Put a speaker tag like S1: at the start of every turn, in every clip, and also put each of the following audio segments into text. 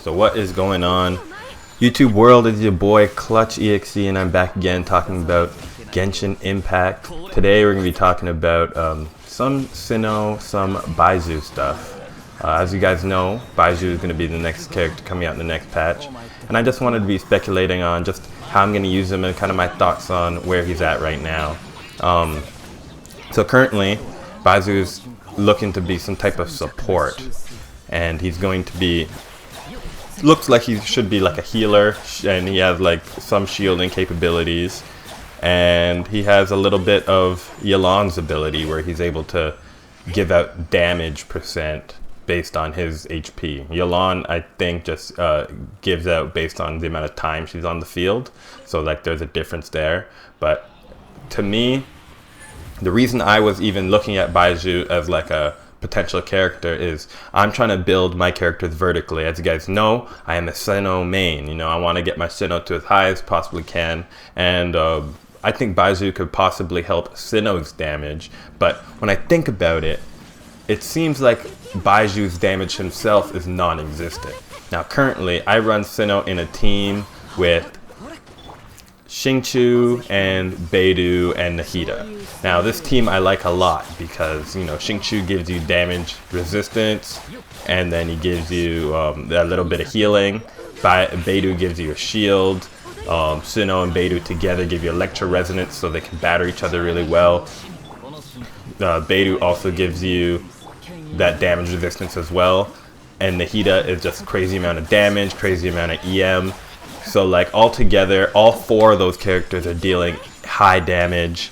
S1: So what is going on, YouTube world? It's your boy Clutchexe, and I'm back again talking about Genshin Impact. Today we're going to be talking about some Cyno, some Baizhu stuff. As you guys know, Baizhu is going to be the next character coming out in the next patch, and I just wanted to be speculating on just how I'm going to use him and kind of my thoughts on where he's at right now. So currently, Baizhu is looking to be some type of support, and he's going to be, looks like he should be like a healer, and he has like some shielding capabilities, and he has a little bit of Yelan's ability where he's able to give out damage percent based on his HP. Yelan, I think, just gives out based on the amount of time she's on the field, so like there's a difference there. But to me, the reason I was even looking at Baizhu as like a potential character is I'm trying to build my characters vertically. As you guys know, I am a Cyno main. You know, I want to get my Cyno to as high as possibly can, and I think Baizhu could possibly help Cyno's damage. But when I think about it, it seems like Baizhu's damage himself is non-existent. Now currently, I run Cyno in a team with Xingqiu and Baizhu and Nahida. Now this team I like a lot because, you know, Xingqiu gives you damage resistance, and then he gives you a little bit of healing. Baizhu gives you a shield. Cyno and Baizhu together give you electro resonance, so they can batter each other really well. Baizhu also gives you that damage resistance as well, and Nahida is just crazy amount of damage, crazy amount of EM. So like all together, all four of those characters are dealing high damage.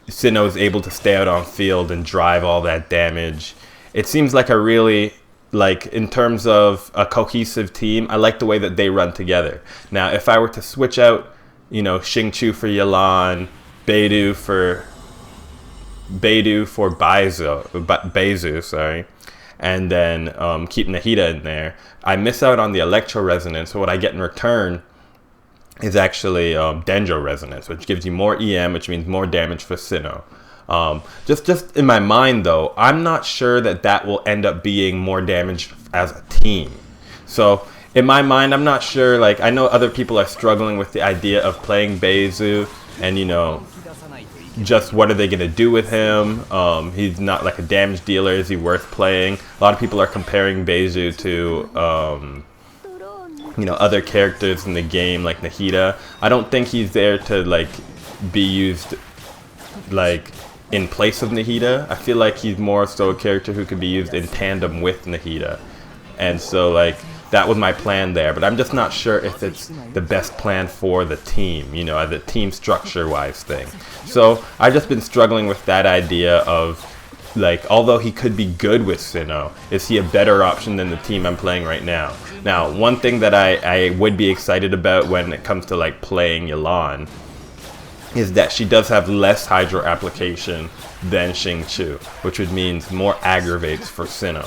S1: Cyno is able to stay out on field and drive all that damage. It seems like a really, like in terms of a cohesive team, I like the way that they run together. Now if I were to switch out, you know, Xingqiu for Yelan, Baizhu for Baizhu, sorry, and then keep Nahida in there, I miss out on the electro resonance. So what I get in return is actually Dendro resonance, which gives you more EM, which means more damage for Cyno. Just in my mind though, I'm not sure that that will end up being more damage as a team. So in my mind, I'm not sure. Like, I know other people are struggling with the idea of playing Baizhu, and you know, just what are they going to do with him? He's not like a damage dealer. Is he worth playing? A lot of people are comparing Baizhu to you know, other characters in the game like Nahida. I don't think he's there to like be used like in place of Nahida. I feel like he's more so a character who could be used in tandem with Nahida, and so like that was my plan there, but I'm just not sure if it's the best plan for the team, you know, as a team structure wise thing. So I've just been struggling with that idea of like, although he could be good with Cyno, is he a better option than the team I'm playing right now? Now, one thing that I would be excited about when it comes to like playing Yelan is that she does have less hydro application than Xingqiu, which would mean more aggravates for Cyno.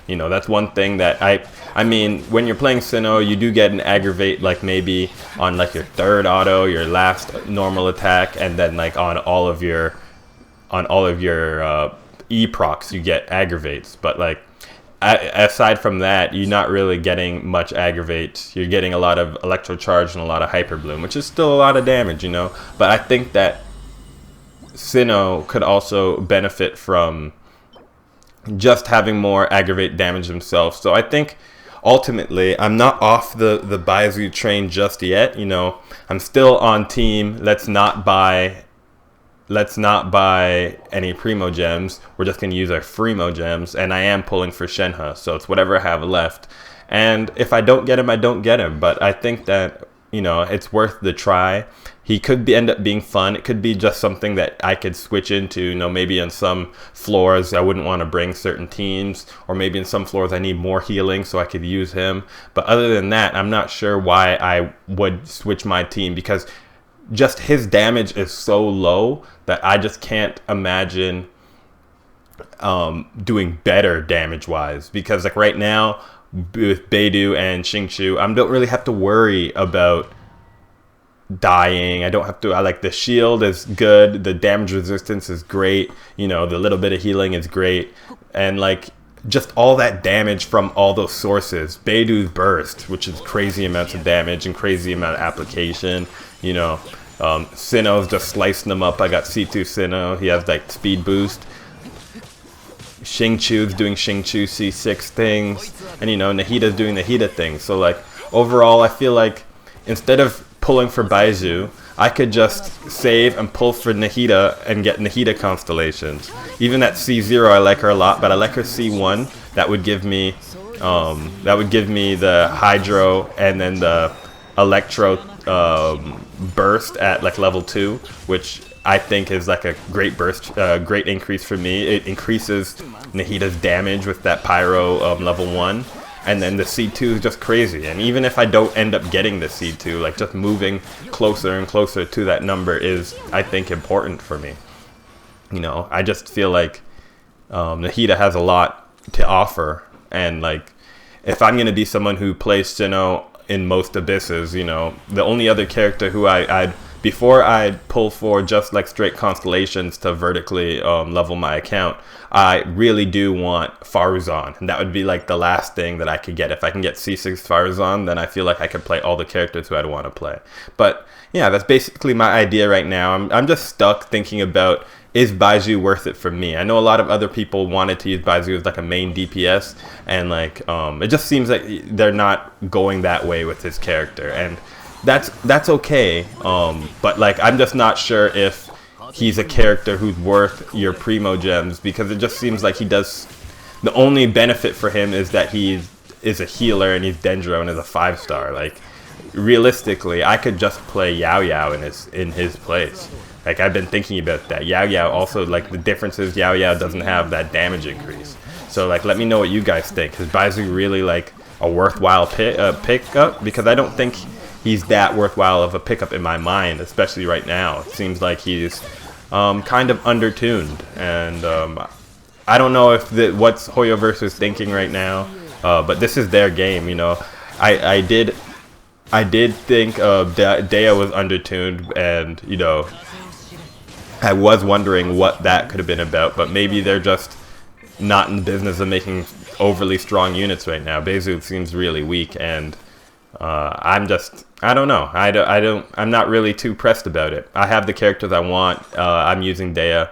S1: You know, that's one thing that I mean, when you're playing Cyno, you do get an aggravate like maybe on like your third auto, your last normal attack, and then like on all of your E procs you get aggravates. But like aside from that, you're not really getting much aggravate. You're getting a lot of electro charge and a lot of hyper bloom, which is still a lot of damage, you know. But I think that Cyno could also benefit from just having more aggravate damage himself. So I think ultimately I'm not off the Baizhu train just yet. You know, I'm still on team let's not buy any Primo gems. We're just gonna use our Freemo gems, and I am pulling for Shenhe, so it's whatever I have left. And if I don't get him, I don't get him. But I think that, you know, it's worth the try. He could end up being fun. It could be just something that I could switch into, you know, maybe on some floors I wouldn't want to bring certain teams, or maybe in some floors I need more healing so I could use him. But other than that, I'm not sure why I would switch my team, because just his damage is so low that I just can't imagine doing better damage wise. Because like right now with Baizhu and Xingqiu, I don't really have to worry about dying. I don't have to. I like the shield is good, the damage resistance is great, you know, the little bit of healing is great, and like just all that damage from all those sources. Beidou's burst, which is crazy amounts of damage and crazy amount of application. You know, Cyno's just slicing them up. I got C2 Cyno. He has like speed boost. Xingqiu's doing Xingqiu C6 things, and you know, Nahida's doing Nahida things. So like overall, I feel like instead of pulling for Baizhu, I could just save and pull for Nahida and get Nahida constellations. Even at C0, I like her a lot, but I like her C1. That would give me the Hydro and then the Electro burst at like level 2, which I think is like a great burst, great increase for me. It increases Nahida's damage with that Pyro level 1. And then the C2 is just crazy. And even if I don't end up getting the C2, like just moving closer and closer to that number is, I think, important for me. You know, I just feel like Nahida has a lot to offer. And like, if I'm going to be someone who plays Cyno in most abysses, you know, the only other character who before I'd pull for just like straight constellations to vertically level my account, I really do want Faruzan, and that would be like the last thing that I could get. If I can get C6 Faruzan, then I feel like I could play all the characters who I'd want to play. But yeah, that's basically my idea right now. I'm just stuck thinking about, is Baizhu worth it for me? I know a lot of other people wanted to use Baizhu as like a main DPS, and like it just seems like they're not going that way with his character, and that's okay. But like, I'm just not sure if he's a character who's worth your primo gems, because it just seems like he does. The only benefit for him is that he is a healer and he's Dendro and is a 5-star. Like realistically, I could just play Yao Yao in his place. Like I've been thinking about that. Yao Yao also, like the difference is Yao Yao doesn't have that damage increase. So like, let me know what you guys think. Is Baizhu really like a worthwhile pickup? Because I don't think he's that worthwhile of a pickup in my mind, especially right now. It seems like he's kind of undertuned, and I don't know if what's Hoyoverse is thinking right now, but this is their game, you know. I did think Dea was undertuned, and you know, I was wondering what that could have been about, but maybe they're just not in the business of making overly strong units right now. Baizhu seems really weak, and I don't know. I'm not really too pressed about it. I have the characters I want. I'm using Dea,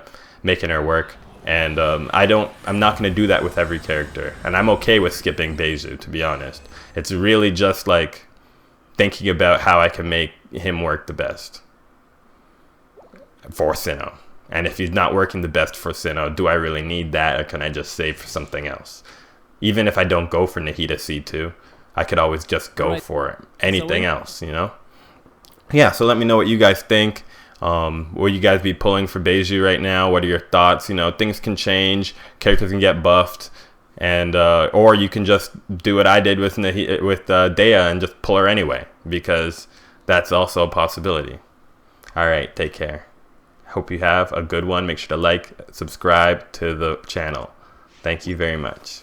S1: making her work, and I'm not going to do that with every character. And I'm okay with skipping Baizhu, to be honest. It's really just like thinking about how I can make him work the best for Cyno. And if he's not working the best for Cyno, do I really need that, or can I just save for something else? Even if I don't go for Nahida C2, I could always just go for anything else, you know? Yeah, so let me know what you guys think. Will you guys be pulling for Baizhu right now? What are your thoughts? You know, things can change. Characters can get buffed. And or you can just do what I did with Dea and just pull her anyway, because that's also a possibility. All right, take care. Hope you have a good one. Make sure to like, subscribe to the channel. Thank you very much.